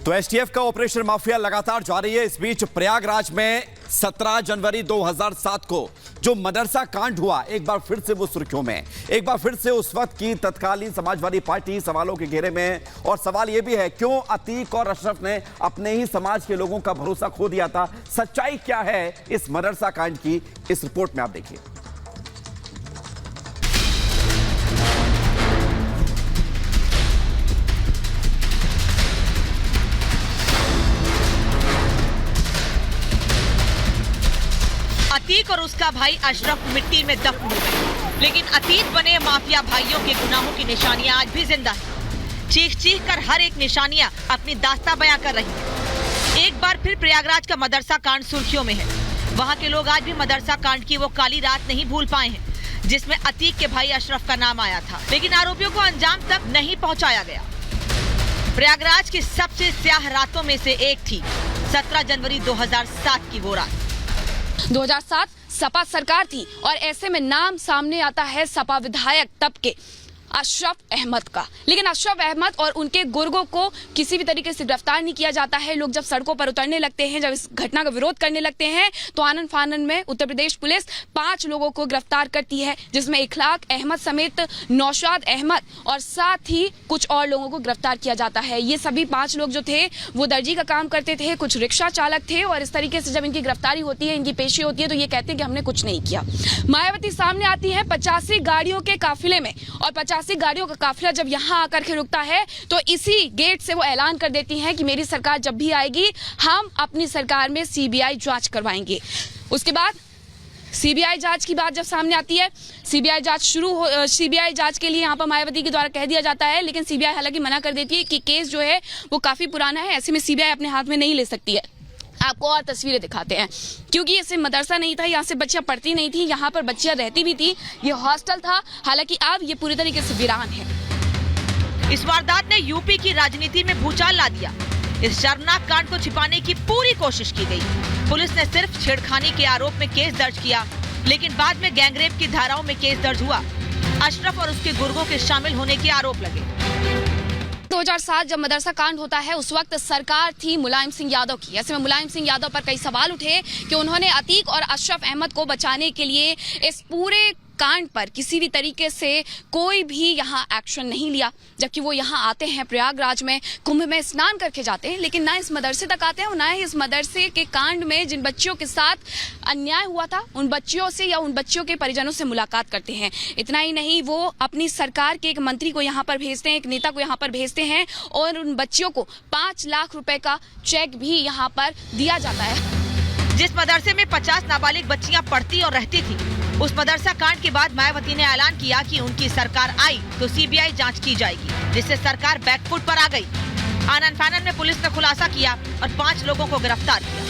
तो एसटीएफ का operation mafia लगातार जारी है। इस बीच प्रयागराज में 17 जनवरी 2007 को जो मदरसा कांड हुआ, एक बार फिर से वो सुर्खियों में, एक बार फिर से उस वक्त की तत्कालीन समाजवादी पार्टी सवालों के घेरे में। और सवाल यह भी है, क्यों अतीक और अशरफ ने अपने ही समाज के लोगों का भरोसा खो दिया था? सच्चाई क्या है इस मदरसा कांड की, इस रिपोर्ट में आप देखिए। अतीक और उसका भाई अशरफ मिट्टी में दफन हो गए, लेकिन अतीत बने माफिया भाइयों के गुनाहों की निशानियां आज भी जिंदा हैं। चीख चीख कर हर एक निशानियां अपनी दास्तां बयां कर रही है। एक बार फिर प्रयागराज का मदरसा कांड सुर्खियों में है। वहां के लोग आज भी मदरसा कांड की वो काली रात नहीं भूल पाए हैं, जिसमें अतीक के भाई अशरफ का नाम आया था, लेकिन आरोपियों को अंजाम तक नहीं पहुँचाया गया। प्रयागराज की सबसे स्याह रातों में से एक थी 17 जनवरी 2007 की वो रात। 2007 सपा सरकार थी और ऐसे में नाम सामने आता है सपा विधायक तब के अशरफ अहमद का। लेकिन अशरफ अहमद और उनके गुर्गों को किसी भी तरीके से गिरफ्तार नहीं किया जाता है। लोग जब सड़कों पर उतरने लगते हैं, जब इस घटना का विरोध करने लगते हैं, तो आनन फानन में उत्तर प्रदेश पुलिस 5 लोगों को गिरफ्तार करती है, जिसमें इखलाक अहमद समेत नौशाद अहमद और साथ ही कुछ और लोगों को गिरफ्तार किया जाता है। ये सभी 5 लोग जो थे वो दर्जी का काम करते थे, कुछ रिक्शा चालक थे। और इस तरीके से जब इनकी गिरफ्तारी होती है, इनकी पेशी होती है, तो ये कहते हैं कि हमने कुछ नहीं किया। मायावती सामने आती है 85 गाड़ियों के काफिले में, और 85 गाड़ियों का काफिला जब यहां आकर के रुकता है, तो इसी गेट से वो ऐलान कर देती हैं कि मेरी सरकार जब भी आएगी, हम अपनी सरकार में सीबीआई जांच करवाएंगे। उसके बाद सीबीआई जांच की बात जब सामने आती है, सीबीआई जांच के लिए यहाँ पर मायावती के द्वारा कह दिया जाता है, लेकिन सीबीआई हालांकि मना कर देती है कि केस जो है वो काफी पुराना है, ऐसे में सीबीआई अपने हाथ में नहीं ले सकती है। आपको और तस्वीरें दिखाते हैं, क्योंकि ये सिर्फ मदरसा नहीं था, यहाँ से बच्चियां पढ़ती नहीं थी, यहाँ पर बच्चियां रहती भी थी। ये हॉस्टल था, हालांकि अब ये पूरी तरीके से वीरान है। इस वारदात ने यूपी की राजनीति में भूचाल ला दिया। इस शर्मनाक कांड को छिपाने की पूरी कोशिश की गई। पुलिस ने सिर्फ छेड़खानी के आरोप में केस दर्ज किया, लेकिन बाद में गैंगरेप की धाराओं में केस दर्ज हुआ। अशरफ और उसके गुर्गों के शामिल होने के आरोप लगे। 2007 जब मदरसा कांड होता है, उस वक्त सरकार थी मुलायम सिंह यादव की। ऐसे में मुलायम सिंह यादव पर कई सवाल उठे कि उन्होंने अतीक और अशरफ अहमद को बचाने के लिए इस पूरे कांड पर किसी भी तरीके से कोई भी यहाँ एक्शन नहीं लिया। जबकि वो यहाँ आते हैं प्रयागराज में, कुंभ में स्नान करके जाते हैं, लेकिन ना इस मदरसे तक आते हैं और ना ही इस मदरसे के कांड में जिन बच्चियों के साथ अन्याय हुआ था उन बच्चियों से या उन बच्चियों के परिजनों से मुलाकात करते हैं। इतना ही नहीं, वो अपनी सरकार के एक मंत्री को यहाँ पर भेजते हैं, एक नेता को यहाँ पर भेजते हैं, और उन बच्चियों को 5 लाख रुपए का चेक भी यहाँ पर दिया जाता है। जिस मदरसे में 50 नाबालिग बच्चियां पढ़ती और रहती थी, उस मदरसा कांड के बाद मायावती ने ऐलान किया कि उनकी सरकार आई तो सीबीआई जांच की जाएगी, जिससे सरकार बैकफुट पर आ गई। आनन फानन में पुलिस ने खुलासा किया और 5 लोगों को गिरफ्तार किया।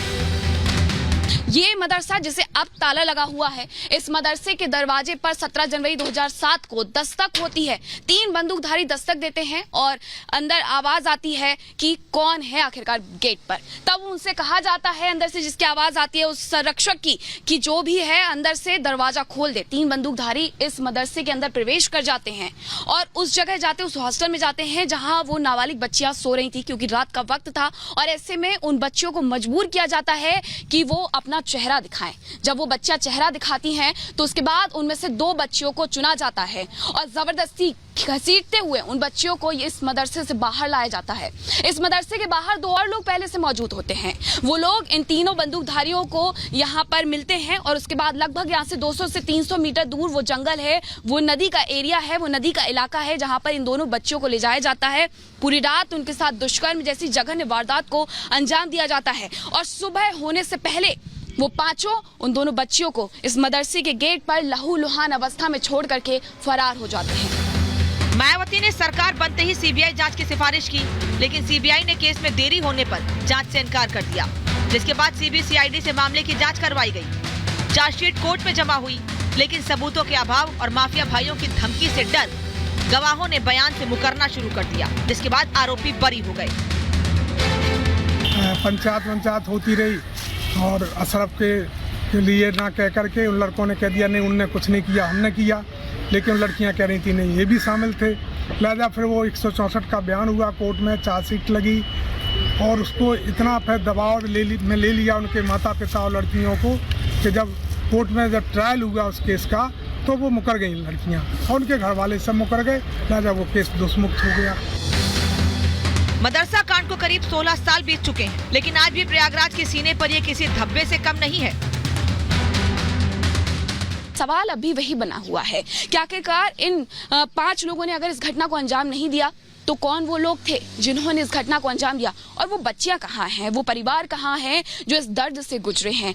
ये मदरसा जिसे अब ताला लगा हुआ है, इस मदरसे के दरवाजे पर 17 जनवरी 2007 को दस्तक होती है। 3 बंदूकधारी दस्तक देते हैं और अंदर आवाज आती है कि कौन है आखिरकार गेट पर। तब उनसे कहा जाता है, अंदर से जिसकी आवाज आती है उस संरक्षक की, कि जो भी है अंदर से दरवाजा खोल दे। 3 बंदूकधारी इस मदरसे के अंदर प्रवेश कर जाते हैं और उस जगह जाते, उस हॉस्टल में जाते हैं जहां वो नाबालिग बच्चियां सो रही थी, क्योंकि रात का वक्त था। और ऐसे में उन बच्चियों को मजबूर किया जाता है कि वो अपना चेहरा दिखाएं। जब वो बच्चियां चेहरा दिखाती हैं, तो उसके बाद उनमें से 2 बच्चियों को चुना जाता है और जबरदस्ती घसीटते हुए उन बच्चियों को इस मदरसे से बाहर लाया जाता है। इस मदरसे के बाहर 2 और लोग पहले से मौजूद होते हैं। वो लोग इन तीनों बंदूकधारियों को यहाँ पर मिलते हैं और उसके बाद लगभग यहाँ से 200 से 300 मीटर दूर वो जंगल है, वो नदी का एरिया है, वो नदी का इलाका है, जहाँ पर इन दोनों बच्चियों को ले जाया जाता है। पूरी रात उनके साथ दुष्कर्म जैसी जघन्य वारदात को अंजाम दिया जाता है और सुबह होने से पहले वो 5 उन दोनों बच्चियों को इस मदरसे के गेट पर लहूलुहान अवस्था में छोड़ करके फरार हो जाते हैं। मायावती ने सरकार बनते ही सीबीआई जांच की सिफारिश की, लेकिन सीबीआई ने केस में देरी होने पर जांच से इनकार कर दिया, जिसके बाद सीबीसीआईडी से मामले की जांच करवाई गई। चार्जशीट कोर्ट में जमा हुई, लेकिन सबूतों के अभाव और माफिया भाइयों की धमकी से डर गवाहों ने बयान से मुकरना शुरू कर दिया, जिसके बाद आरोपी बरी हो गए। पंचायत होती रही और अशरफ के लिए ना कह करके उन लड़कों ने कह दिया नहीं उनने कुछ नहीं किया, हमने किया। लेकिन लड़कियां कह रही थी नहीं, ये भी शामिल थे। लिहाजा फिर वो 164 का बयान हुआ कोर्ट में, चार्जशीट लगी, और उसको इतना फिर दबाव में ले लिया उनके माता पिता और लड़कियों को कि जब कोर्ट में जब ट्रायल हुआ उस केस का तो वो मुकर गई लड़कियां और उनके घर वाले सब मुकर गए, लिहाजा वो केस दोषमुक्त हो गया। मदरसा कांड को करीब 16 साल बीत चुके हैं, लेकिन आज भी प्रयागराज के सीने पर ये किसी धब्बे से कम नहीं है। सवाल अभी वही बना हुआ है कि आखिरकार इन 5 लोगों ने अगर इस घटना को अंजाम नहीं दिया तो कौन वो लोग थे जिन्होंने इस घटना को अंजाम दिया, और वो बच्चियां कहाँ हैं, वो परिवार कहाँ हैं जो इस दर्द से गुजरे हैं।